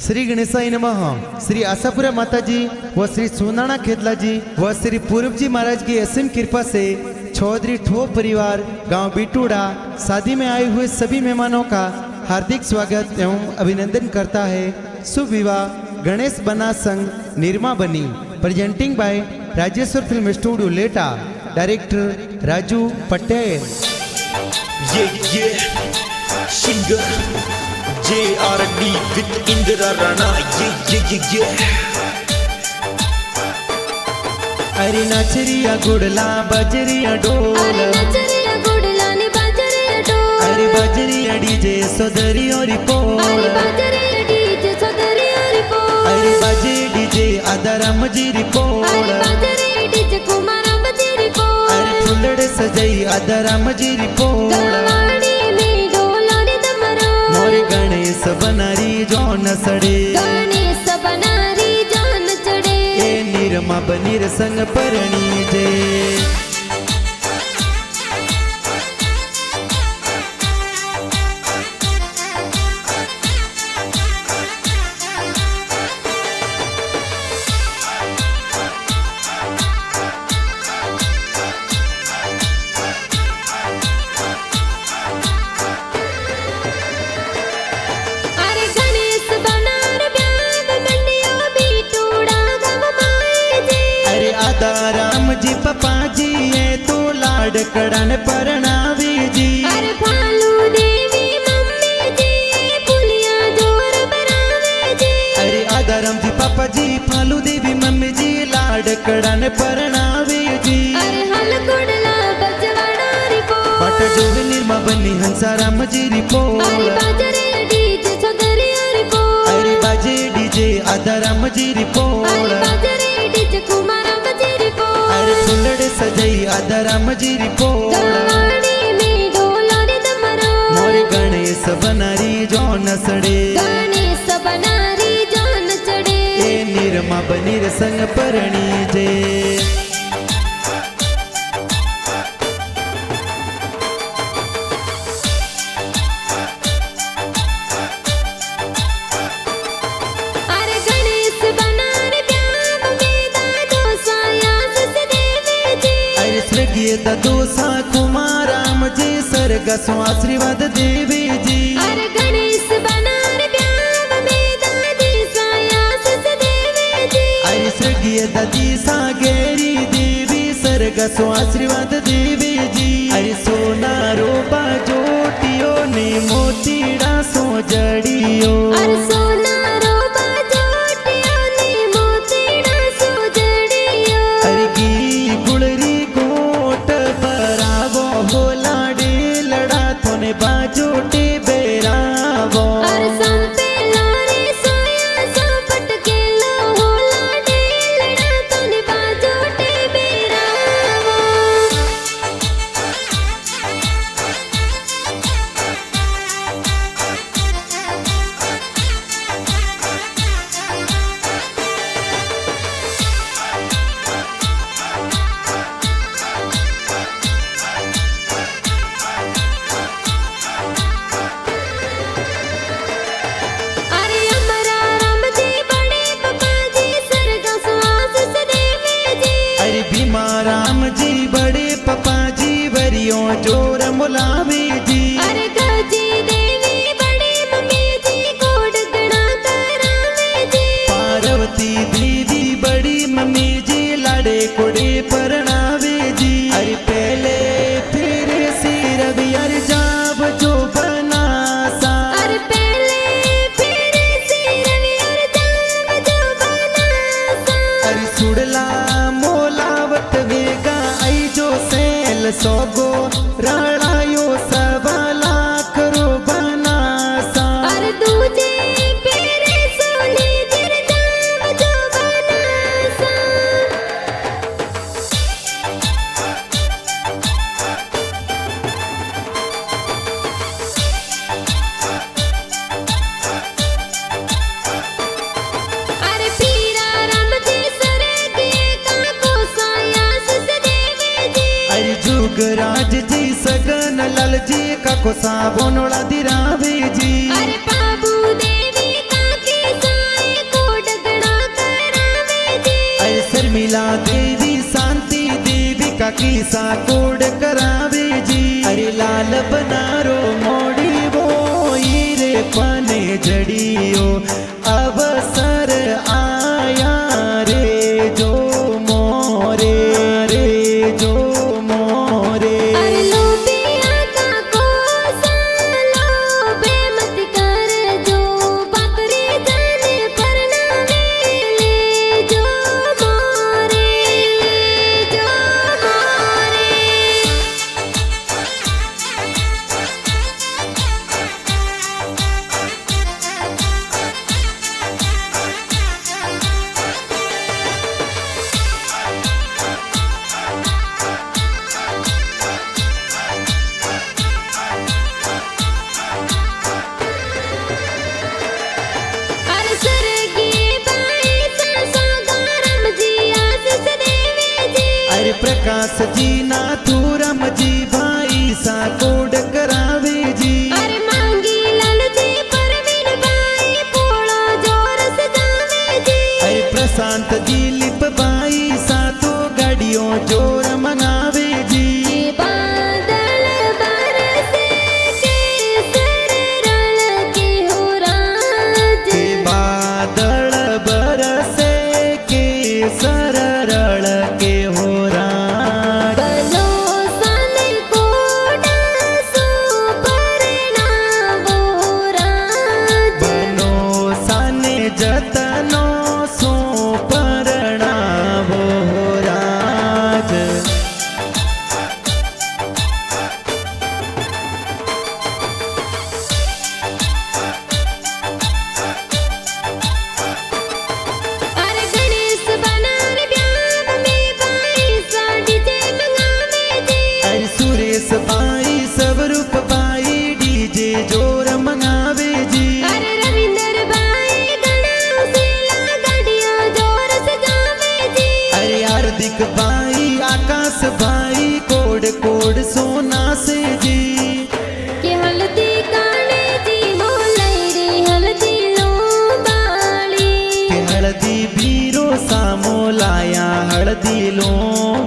श्री गणेशाय नमः। श्री आशापुरा माता जी व श्री सोनाना खेतला जी व श्री पूर्व जी महाराज की असीम कृपा से चौधरी ठो परिवार गांव बिटूड़ा शादी में आए हुए सभी मेहमानों का हार्दिक स्वागत एवं अभिनंदन करता है। शुभ विवाह गणेश बना संघ निर्मा बनी। Presenting by Rajeshwar film studio लेटा। Director Raju Patel. Singer JRD with Indra Rana. अरे नाचरिया गुड़ला बजरिया डोल, अरे बजरिया डीजे सोदरी और पोल, अरे बजे डीजे आदाराम जी रिपोल, अरे फुलड़ सजाई आदाराम जी रिपोल। मोरे गणेश बनारी जौन सड़े, ए निरमा बनीर संग परणी जे। राम जी पपा जी ये तो लाड कड़न परणावी जी। अरे फालू देवी मम्मी जी पुलिया जोर बनावे जी। अरे आदाराम जी पापा जी फालू देवी मम्मी जी लाड कड़न परणावी जी। अरे हल कुड़ला बजवाड़ा रिपो बट जो निर्मा बनी हंसाराम जी रिपो। अरे बाजरे डीजे छोदरिया रिपो, अरे बाजे डीजे आदाराम जी रिपो। अरे बाजरे डीजे कुमाराम जी रिपो। अरे फुलड़ सजाई आदाराम जी रिपो। गवाड़ी में ढोलारी दमरो, मोरे गणेश बनारी जौन सड़े, गणेश बनारी जान चढ़े, ए निरमा बनीर संग परणी जे। स्वर्गीय दोसा कुमाराम जी सरगसो आशीर्वाद देवी जी। अरे गणेश बनार ब्याह में दादी सायास देवी जी। अरे स्वर्गीय दादी सागेरी देवी सरगसो आशीर्वाद देवी जी। अरे सोना रोबा जोटियो ने मोतीड़ा सो जड़ियो। अरे सोना रोबा जोटियो ने मोतीड़ा सो जड़ियो। अरे गी गुड़री बाजोटे बेरावो। अरे संपे लारे सोया संपट के लो होला डेलड़ा तोने बाजोटे बेरावो। राम जी बड़े पपा जी वरियों जोर मुलावी जी। अरे गाजी देवी बड़े मम्मी जी कोड गणा करावे जी। पार्वती देवी बड़ी मम्मी जी लाड़े कोड़े परणावे जी। अरे पहले फिर सिर भी अरे जाब जो बनासा। अरे पहले फिर सिर भी अरे जाब जो बनासा। अरे सुड़ला मोलावत वेगा आई जो सेल सोगो राड़ायो सवा लाख रो बनासा। अरे दूजे पेरे सोली दिर जाब जो बनासा। अरे पीरा राम जी सरे दिए का को सायास देवी जी। अरे जुगराज जी सगन लाल जी का को साबोनोड़ा दिरावे जी। अरे बाबू देवी का के सा काकी साकोड करावे जी अरे लाल बनारो मोड़ी वो रे पने जड़ियो अवसर आया रे जो मोरे रे जो मोरे अरे लोबिया का कोसा लोबे मत कर जो बकरी जाने पर ना ले जो मोरे जो मोरे अरे सरगी बाई सासो गरम जी आशीष देवे जी अरे प्रकाश जी नाथुरम जी भाई साकोड करावे जी अरे मांगी लाल जी परवीन बाई पोळो जोर सजावे जी अरे प्रशांत जी लिप बाई सातो गाड़ियों जोर मनावे जी ये बादल बरसे केसर रल के हो राज के बादल बरसे के सररल के हो राज बनो सन कोडा सो परिणामो राज बनो साने जतनो सो परणावो राज अरे गणेश बनार ब्याह में बाई साड़ी जे मंगावे जी अरे सुरेश बाई सब रूप बाई डीजे जोर मनावे जी अरे रविंदर बाई गणा सेला गड़िया जोर सजावे जी अरे हार्दिक बाई आकाश बाई कोड कोड सोना से जी कि हल्दी काले जी मोलई रे हल्दी लो बाली के हल्दी बीरो सामो लाया हल्दी लो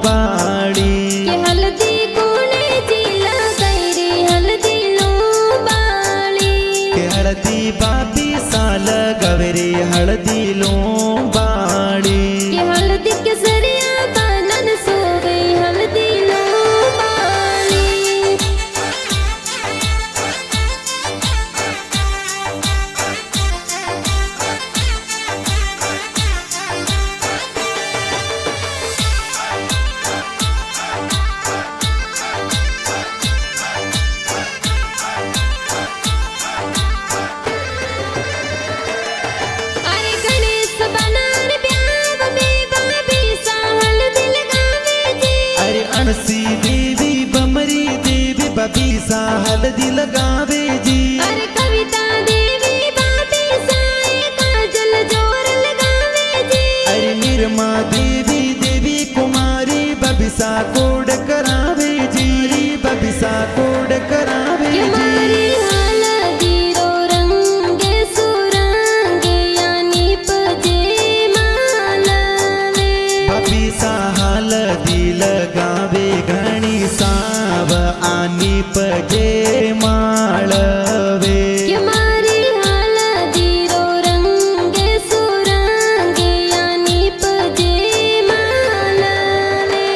बाड़ी कि हल्दी कोने जी लगाई रे हल्दी लो बाली के हल्दी बाबी साल गवरे हल्दी लो बाड़ी कि हल्दी के सरिया बनन सो गई हल्दी लो बाली अरे गणेश बनार ब्याह में बाबी सा हल्दी लगावे जी अरे अणसी देवी बमरी देवी बबी सा हल्दी लगावे जी अरे कविता देवी बाबी साए काजल जोर लगावे जी अरे निर्मा देवी देवी कुमारी बबिसा कोड करावे जी बबिसा कोड करावे कि जी मारी हल्दी रो रंगे सुरंगे यानी पजे मालवे बबिसा हल्दी लगावे घणी साव आनी पजे माळवे कि मारी हल्दी रो रंगे सुरंगे यानी पजे मालवे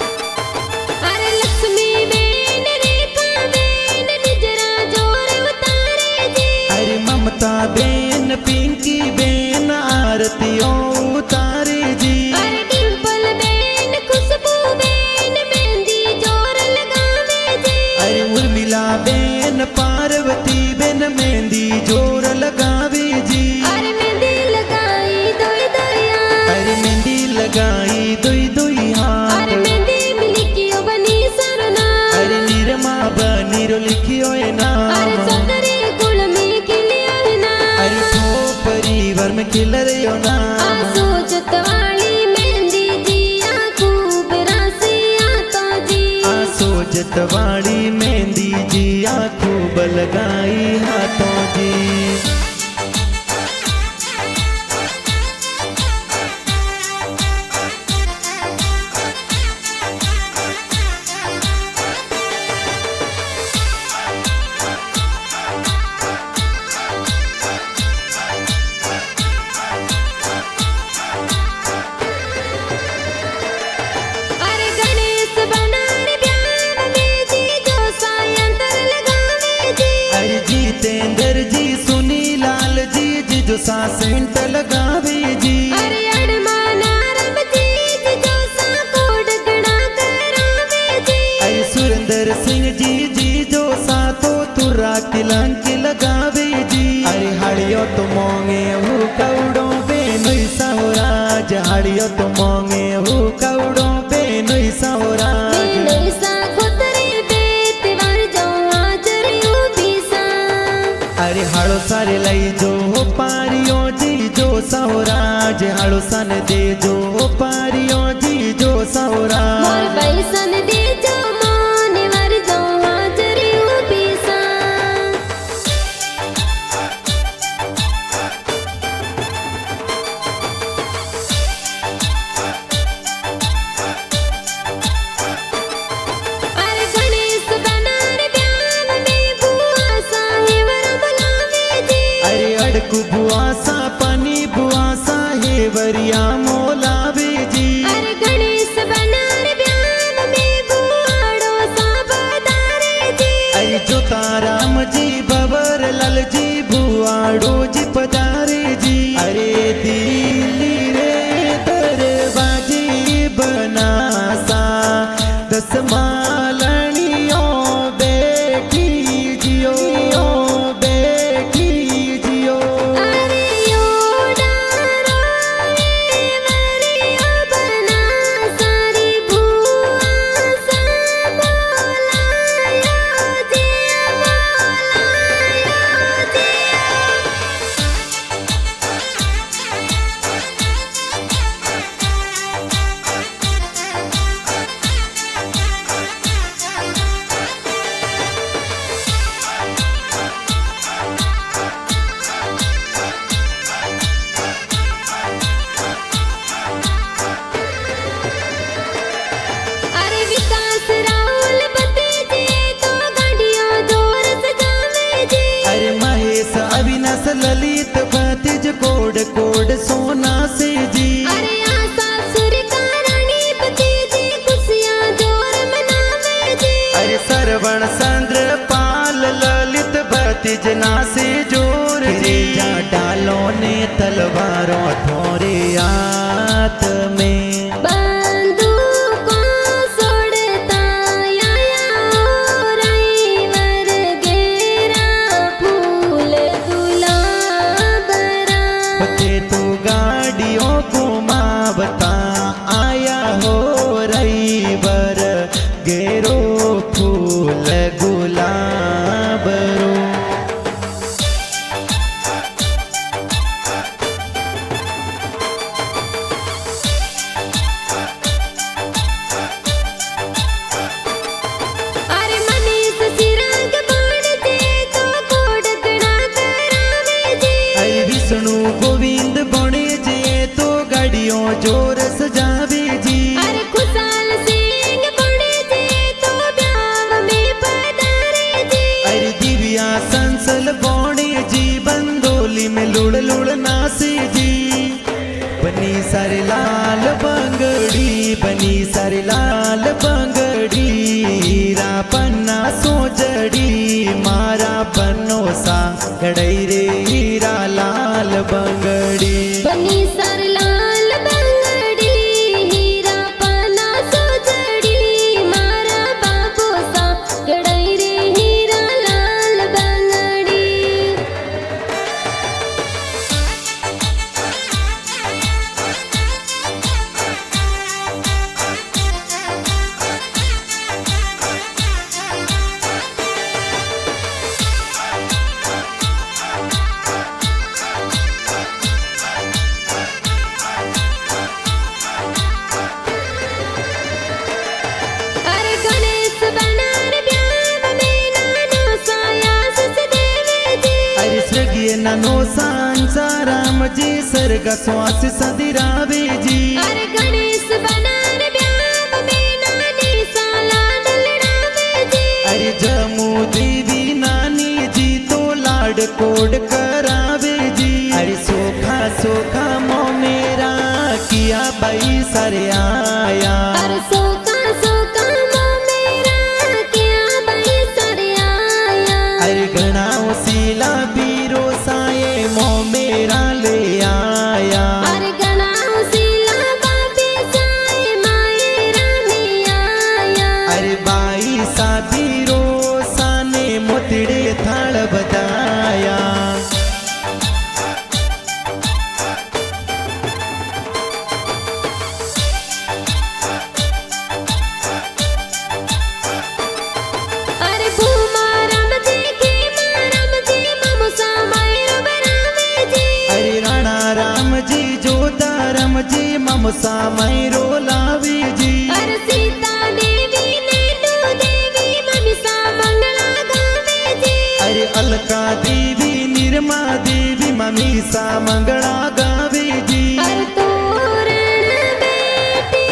अरे लक्ष्मी बेन रेखा बेन निजरा जोर उतारे जी अरे ममता बेन पिंकी बेन आरतियों उतारे जी अरे डिंपल बेन खुशबू बेन मेहंदी जोर लगावे जी अरे उर्मिला बेन पार्वती बेन मेहंदी जोर लगावे जी अरे मेहंदी लगाई दोई दोया अरे मेहंदी लगाई दुई दुई हाथ अरे मेहंदी मिली कियो बनी सरना अरे निरमा बनीरो लिखियो ए नाम अरे सदरे कुल में खिलियो है ना अरे ठो परिवार में खिल रही ना आसो जतवाली मेहंदी जी आ खूब रासिया तो जी आसो जतवाड़ी मेहंदी जी आ खूब लगाई हाथों जी। अरे गणेश बनार ब्याह में जी जो सायंतर लगावे जी। अरे जितेंद्र जी सुनी लाल जी जी जो सा सेंट लगावे जी। अरे अड़माना रब जी जो सा कोड गणा करावे जी। अरे सुरेंद्र सिंह जी जी जो सा तो तुरा तिलंक लगावे जी। अरे हड़ियो तो मोंगे हु कौड़ो बेनुई सौराज, हड़ियो तो मोंगे हु कौड़ो बेनुई सौराज। बेनुई सा खुतरे बेत वर जो हाजरी उभी सा। अरे हड़ो सारे लई जो पारियो जी जो सौराज, हड़ो सन दे जो पारियो जी जो मोर सौराज। बैसन दे जो मोने वर जो हाजरी उभी सा। अरे गणेश बनार ब्याह में बुआ साहेबर बुलावे जी। अरे अड़कू बुआ सा पनी बुआ सा हे वरिया मोलावे जी। अरे गणेश बनार ब्याह में बुआड़ो सा बदारे जी। अरे जोताराम जी बबर लाल जी बुआड़ो जी पधारे जी। अरे दिल्ली रे दरबाजी बनासा दस मालनियों बेटी जियो बेटी जियो। अरे यो डारो मरिया बना सारी बुआ सा बोलायो जी बोलायो जी। अरे विकास राहुल बते जी तो गाड़ियों जोर सजावे जी। अरे महेश अविनाश ललित भतीज कोड कोड सोना से जी। अरे आशा सूर्य का रानी बते जी खुशियां जोर मनावे जी। अरे सरवण चंद्र पाल ललित भतीज ना से जोर जी। जा डालो ने तलवारों थोरे हाथ में। बंदूकों सोड़ता आया राइवर गेरा फूल गुलाबरा। बच्चे तो गाड़ियों घुमावता आया हो रईबर गेरो फूल गुलाब रो। अरे मनीष चिराग बाण दे तो कोड गणा करावे जी। अरे विष्णु गोविंद बने जे तो गाड़ियों जोर सजावे जी। अरे खुशाल सिंह बने जे तो ब्याह में पधारे जी। अरे दिव्या संसल बने जी बंदोली में लुड़ लुड़ नासे जी। बनी सारे लाल बंगड़ी बनी सारे लाल बंगड़ी रा पन्ना सोजड़ी मारा पन्नो सा गड़ई रे हीरा लाल बंगड़ी। बनी सर लाल बंगड़ी हीरा पना सोजड़ी मारा बाबू सा गड़ई रे हीरा लाल बंगड़ी। नानो सांचा रामजी सर्ग श्वास सदिरावे जी अरे गणेश बनार ब्याह में नानी साला दलड़ावे जी अरे जमू देवी नानी जी तो लाड कोड करावे जी अरे सोखा सोखा मो मेरा किया बाई सरे आया अरे सोका सोका मो मेरा क्या बड़ी सरे आया अरे घना उसीला बीरो साए मो मेरा ले आया अरे गणा उसीला बाबी साए मायरा में आया अरे बाई सा बीरो साने मोतड़े थाल बताया अरे भूमा राम जी के राम जी ममुसा मायरो बनावे जी अरे राणा राम जी जोधा राम जी ममसा मैरो लावी जी अरे सीता देवी नैनो देवी ममिसा मंगला गावे जी अरे अलका देवी निर्मा देवी ममीसा मंगला गावे जी अरे तोरण बेटी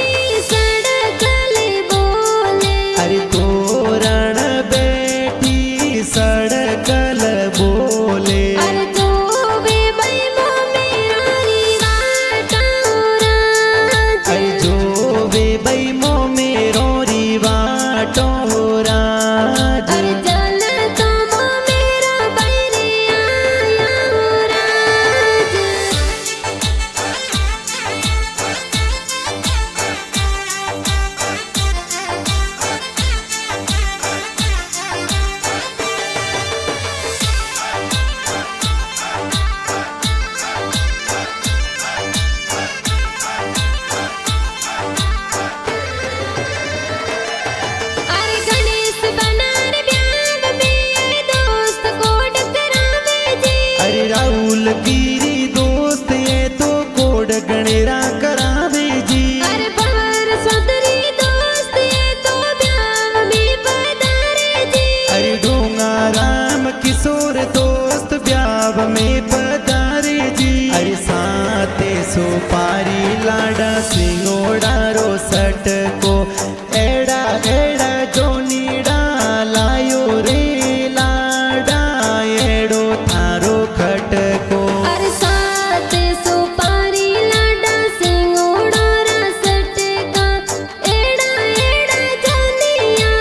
सड़कले बोले अरे तोरण बेटी सड़कल बोले अरे जो वे बई मो मेरी वाटोरा अरे जो वे बई मो मेरो रीवा टोराज अरे जल तो मो मेरा बैरे आया राज अरे गणेश बनार ब्याह में दोस्त कोड करावे जी अरे राहुल गिरी दोस्त ये तो कोड गणेरा करावे जी अरे भंवर सुंदरी दोस्त ये तो ब्याह में पधारे जी अरे ढोंगा राम किशोर दोस्त ब्याव में पधारे जी अरे साते सुपारी लाडा सिंगोड़ा रो सट को एड़ा एड़ा जोनीड़ा लायो रे लाडा एड़ो थारो खटको अरे सात सुपारी लाडा सिंगोड़ा रसट का एड़ा एड़ा जोनिया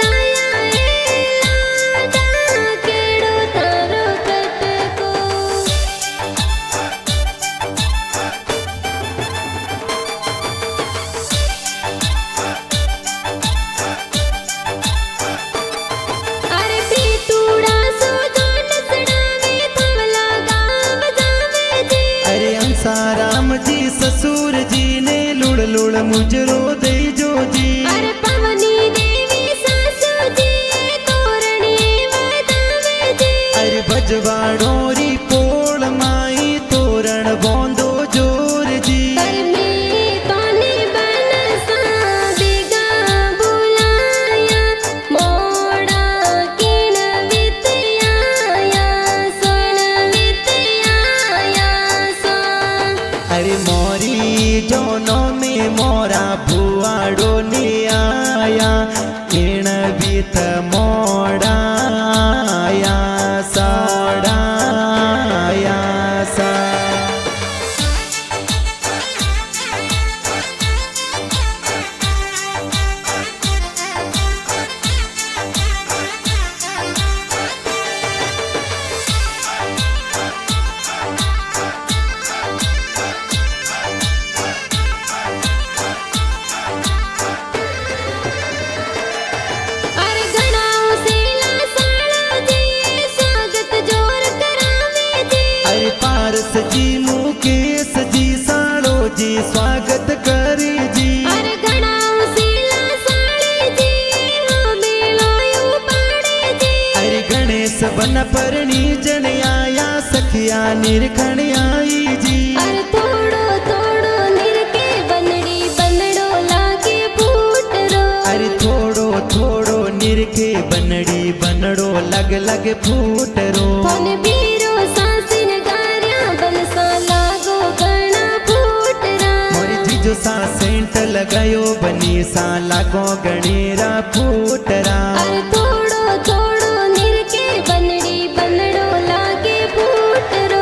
लाया ए लाडा केड़ो थारो कटको अरे पीटूड़ा सो जो नचड़ावे थवला गाम जावे जी अरे अंसाराम जी ससुर जी ने लुड़ लुड़ मुजरो दे जो जी अरे पवनी देवी सासू जी तोरणी वदावे जी अरे भजवाड़ोरी पोल माई तोरण बोंदो जोर जी कर में तोने बनसा दिगा बुलाया मोड़ा किण वितयाया सुन वितयाया सो अरे मोरी जोनो में मोरा भुआड़ो ने आया इण बीत मोड़ा आया साड़ा आया सा अरे गणाओ सेला साला जी स्वागत जोर करावे जी अरे पारस जी मुकेश जी साड़ो जी स्वागत करे जी अरे गणाओ सेला साले जी हो मेलोयू पाड़े जी अरे गणेश बन परणी जन आया सखिया निरखण आई जी अरे थोड़ो थोड़ो निरके बनड़ी बनड़ो लागे फूट रो अरे थोड़ो थोड़ो निरखे बनड़ी बनड़ो लग लग फूट रो थोन बीरो सांसे सा सेंट लगायो बनी सा लागो गणेरा फूटरा अरे थोड़ो थोड़ो निरके बनड़ी बनड़ो लागे फूटरो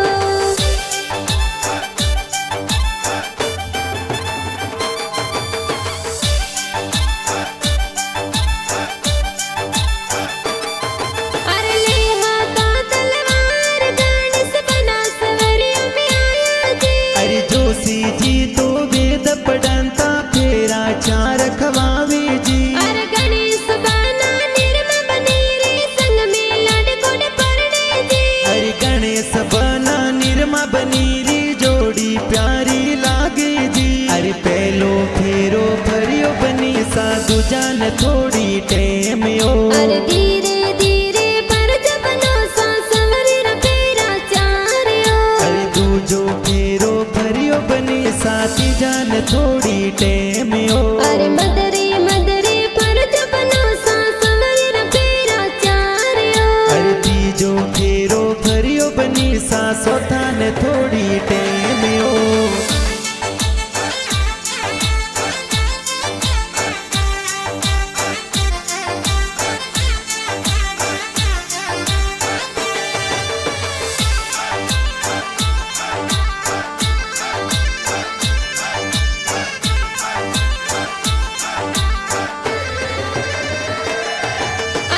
अरे ले हाथा तलवार गणेश बना सवरियों में आया जी अरे जोशी जी तो वेद पढ़ंता फेरा चार खवावे जी अरे गणेश बना निर्म बनी रे संग में लड़कों परणे जी अरे गणेश बना निर्मा बनी री जोड़ी प्यारी लागे जी अरे पहलो फेरो भरियो बनी सा दूजान थोड़ी टेम यो अरे धीरे धीरे पर जबनो सा सवरी र फेरा चारियो अरे दूजो फेरो भरियो बनी सा तीजान थोड़ी टेम यो अरे मदरे मदरे पर जबनो सा सवरी र फेरा चारियो अरे तीजो फेरो भरियो बनी सा सोतान थोड़ी टेम यो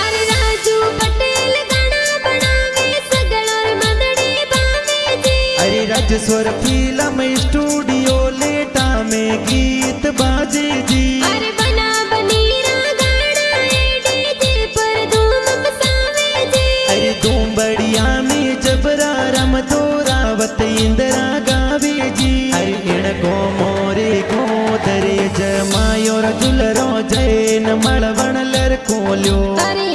अरे राजू पटेल गाना बनावे सगळर मदड़ी बावे जी अरे राजस्वर फिल्म स्टूडियो लेटा में गीत बाजे जी अरे बना बनीरा गाना डीजे पर धूम मचावे जी अरे दुम्बड़िया में जबरा रम दोरावत इंदिरा गावे जी अरे इण को मोरे को दरे जमायो जुलरो जैन मळवण लर खोल्यो अरे